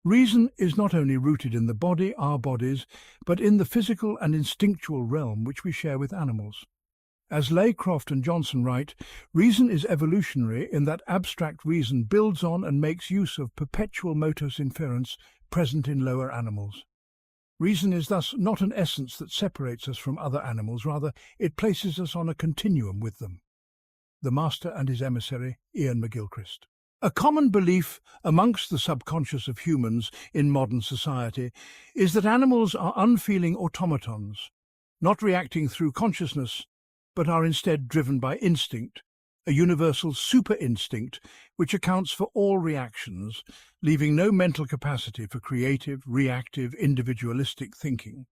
Reason is not only rooted in the body, our bodies, but in the physical and instinctual realm which we share with animals. As Laycroft and Johnson write, reason is evolutionary in that abstract reason builds on and makes use of perpetual motus inferens present in lower animals. Reason is thus not an essence that separates us from other animals, rather it places us on a continuum with them. The Master and His Emissary, Ian McGilchrist. A common belief amongst the subconscious of humans in modern society is that animals are unfeeling automatons, not reacting through consciousness, but are instead driven by instinct, a universal super instinct which accounts for all reactions, leaving no mental capacity for creative, reactive, individualistic thinking.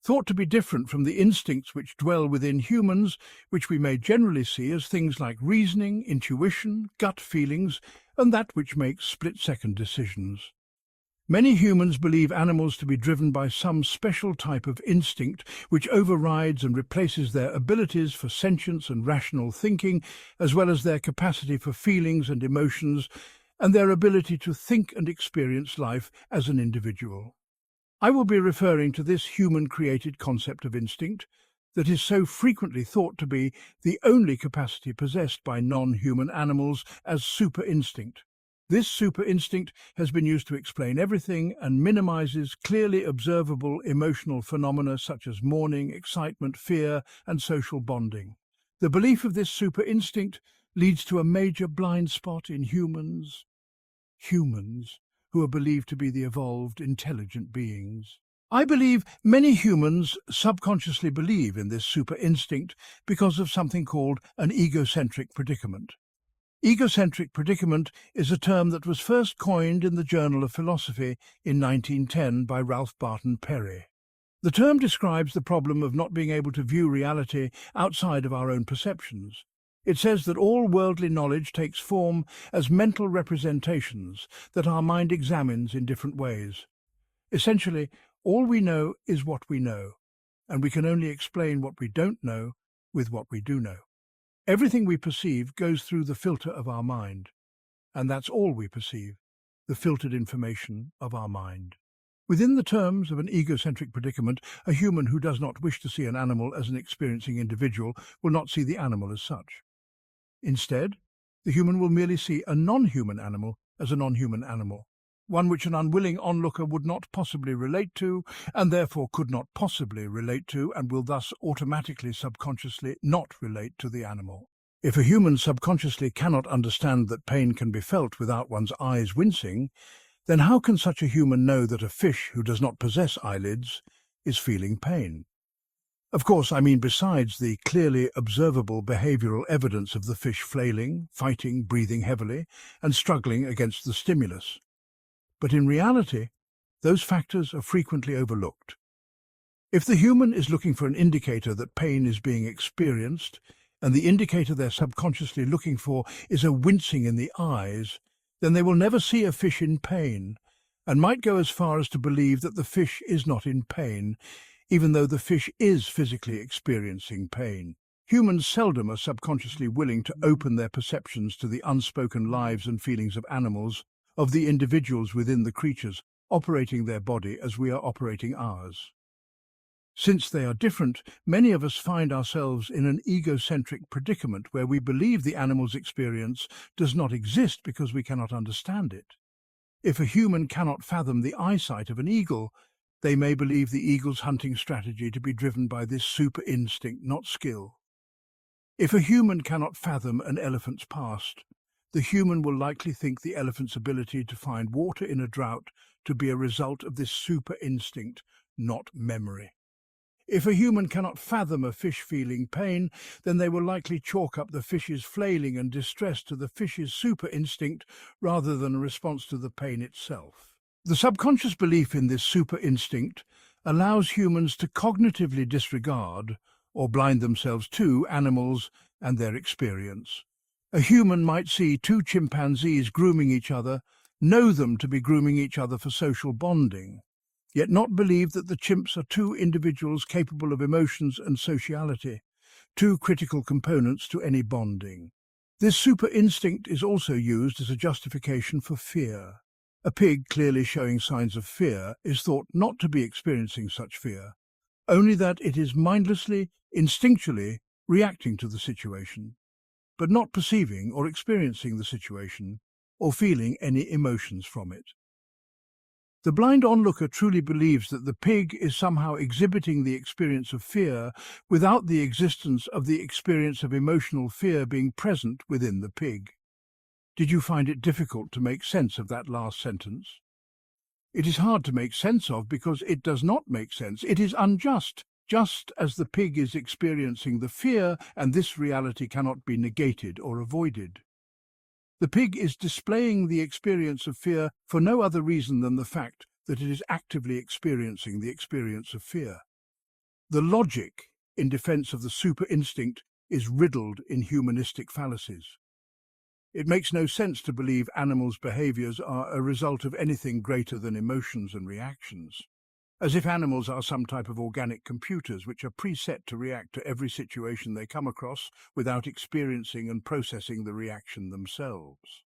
Thought to be different from the instincts which dwell within humans, which we may generally see as things like reasoning, intuition, gut feelings, and that which makes split-second decisions. Many humans believe animals to be driven by some special type of instinct which overrides and replaces their abilities for sentience and rational thinking, as well as their capacity for feelings and emotions, and their ability to think and experience life as an individual. I will be referring to this human-created concept of instinct that is so frequently thought to be the only capacity possessed by non-human animals as super instinct. This super instinct has been used to explain everything and minimizes clearly observable emotional phenomena such as mourning, excitement, fear, and social bonding. The belief of this super instinct leads to a major blind spot in humans who are believed to be the evolved, intelligent beings. I believe many humans subconsciously believe in this super instinct because of something called an egocentric predicament. Egocentric predicament is a term that was first coined in the Journal of Philosophy in 1910 by Ralph Barton Perry. The term describes the problem of not being able to view reality outside of our own perceptions. It says that all worldly knowledge takes form as mental representations that our mind examines in different ways. Essentially, all we know is what we know, and we can only explain what we don't know with what we do know. Everything we perceive goes through the filter of our mind, and that's all we perceive, the filtered information of our mind. Within the terms of an egocentric predicament, a human who does not wish to see an animal as an experiencing individual will not see the animal as such. Instead, the human will merely see a non-human animal as a non-human animal, one which an unwilling onlooker would not possibly relate to, and therefore could not possibly relate to, and will thus automatically subconsciously not relate to the animal. If a human subconsciously cannot understand that pain can be felt without one's eyes wincing, then how can such a human know that a fish who does not possess eyelids is feeling pain? Of course, I mean besides the clearly observable behavioral evidence of the fish flailing, fighting, breathing heavily, and struggling against the stimulus. But in reality, those factors are frequently overlooked. If the human is looking for an indicator that pain is being experienced, and the indicator they're subconsciously looking for is a wincing in the eyes, then they will never see a fish in pain, and might go as far as to believe that the fish is not in pain, even though the fish is physically experiencing pain. Humans seldom are subconsciously willing to open their perceptions to the unspoken lives and feelings of animals, of the individuals within the creatures, operating their body as we are operating ours. Since they are different, many of us find ourselves in an egocentric predicament where we believe the animal's experience does not exist because we cannot understand it. If a human cannot fathom the eyesight of an eagle, they may believe the eagle's hunting strategy to be driven by this super instinct, not skill. If a human cannot fathom an elephant's past, the human will likely think the elephant's ability to find water in a drought to be a result of this super instinct, not memory. If a human cannot fathom a fish feeling pain, then they will likely chalk up the fish's flailing and distress to the fish's super instinct rather than a response to the pain itself. The subconscious belief in this super instinct allows humans to cognitively disregard or blind themselves to animals and their experience. A human might see two chimpanzees grooming each other, know them to be grooming each other for social bonding, yet not believe that the chimps are two individuals capable of emotions and sociality, two critical components to any bonding. This super instinct is also used as a justification for fear. A pig clearly showing signs of fear is thought not to be experiencing such fear, only that it is mindlessly, instinctually reacting to the situation, but not perceiving or experiencing the situation or feeling any emotions from it. The blind onlooker truly believes that the pig is somehow exhibiting the experience of fear without the existence of the experience of emotional fear being present within the pig. Did you find it difficult to make sense of that last sentence? It is hard to make sense of because it does not make sense. It is unjust, just as the pig is experiencing the fear, and this reality cannot be negated or avoided. The pig is displaying the experience of fear for no other reason than the fact that it is actively experiencing the experience of fear. The logic in defense of the super instinct is riddled in humanistic fallacies. It makes no sense to believe animals' behaviors are a result of anything greater than emotions and reactions, as if animals are some type of organic computers which are preset to react to every situation they come across without experiencing and processing the reaction themselves.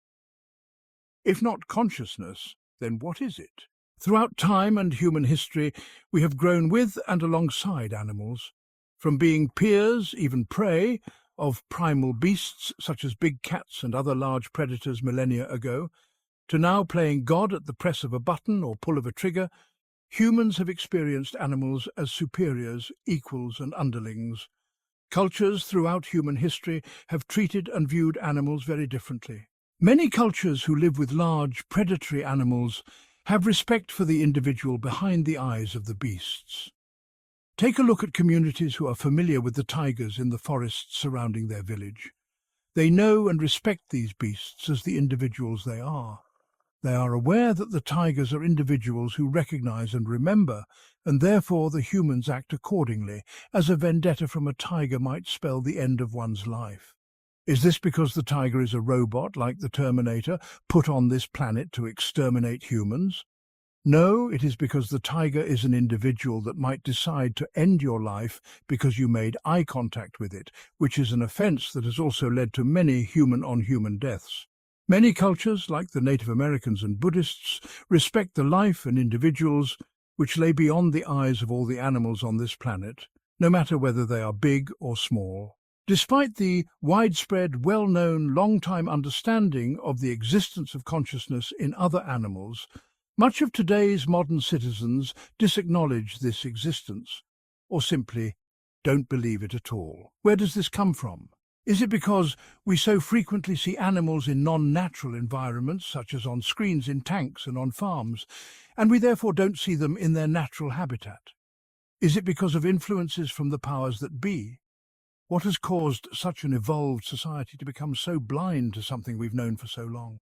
If not consciousness, then what is it? Throughout time and human history, we have grown with and alongside animals, from being peers, even prey, of primal beasts such as big cats and other large predators millennia ago, to now playing God at the press of a button or pull of a trigger. Humans have experienced animals as superiors, equals and underlings. Cultures throughout human history have treated and viewed animals very differently. Many cultures who live with large, predatory animals have respect for the individual behind the eyes of the beasts. Take a look at communities who are familiar with the tigers in the forests surrounding their village. They know and respect these beasts as the individuals they are. They are aware that the tigers are individuals who recognize and remember, and therefore the humans act accordingly, as a vendetta from a tiger might spell the end of one's life. Is this because the tiger is a robot like the Terminator, put on this planet to exterminate humans? No, it is because the tiger is an individual that might decide to end your life because you made eye contact with it, which is an offense that has also led to many human-on-human deaths. Many cultures, like the Native Americans and Buddhists, respect the life and individuals which lay beyond the eyes of all the animals on this planet, no matter whether they are big or small. Despite the widespread, well-known, long-time understanding of the existence of consciousness in other animals, much of today's modern citizens disacknowledge this existence, or simply don't believe it at all. Where does this come from? Is it because we so frequently see animals in non-natural environments, such as on screens in tanks and on farms, and we therefore don't see them in their natural habitat? Is it because of influences from the powers that be? What has caused such an evolved society to become so blind to something we've known for so long?